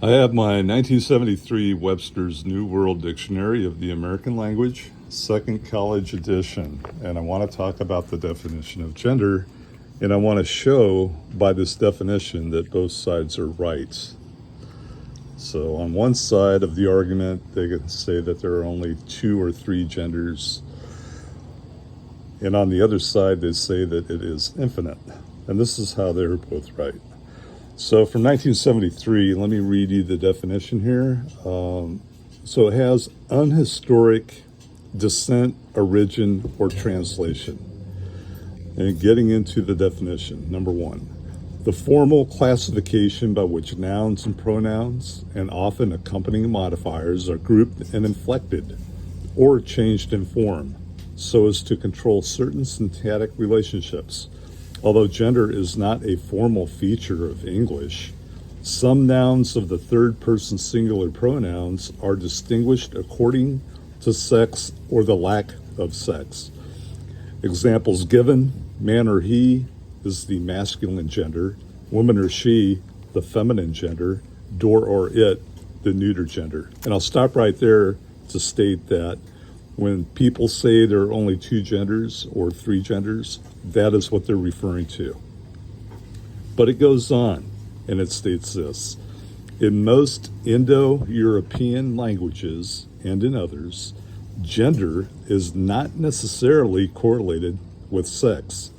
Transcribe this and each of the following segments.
I have my 1973 Webster's New World Dictionary of the American Language, second college edition, and I want to talk about the definition of gender, and I want to show by this definition that both sides are right. So on one side of the argument, they can say that there are only 2 or 3 genders, and on the other side, they say that it is infinite, and this is how they're both right. So from 1973, let me read you the definition here. So it has unhistoric descent, origin, or translation. And getting into the definition, number 1, the formal classification by which nouns and pronouns and often accompanying modifiers are grouped and inflected or changed in form so as to control certain syntactic relationships. Although gender is not a formal feature of English, some nouns of the third person singular pronouns are distinguished according to sex or the lack of sex. Examples given: man or he is the masculine gender, woman or she, the feminine gender, door or it, the neuter gender. And I'll stop right there to state that when people say there are only 2 genders or 3 genders, that is what they're referring to. But it goes on, and it states this: in most Indo-European languages and in others, gender is not necessarily correlated with sex.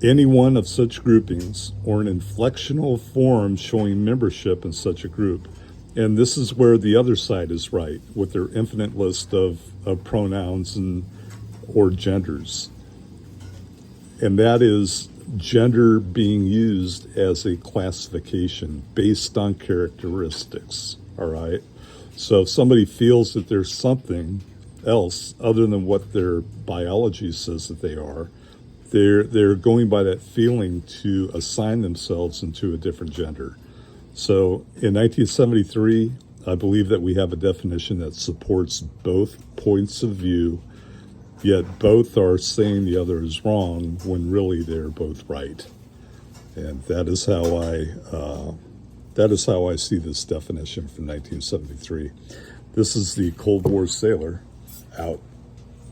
Any one of such groupings or an inflectional form showing membership in such a group. And this is where the other side is right, with their infinite list of pronouns or genders. And that is gender being used as a classification based on characteristics, all right? So if somebody feels that there's something else other than what their biology says that they are, they're going by that feeling to assign themselves into a different gender. So in 1973, I believe that we have a definition that supports both points of view, yet both are saying the other is wrong when really they're both right. And that is how I see this definition from 1973. This is the Cold War sailor out.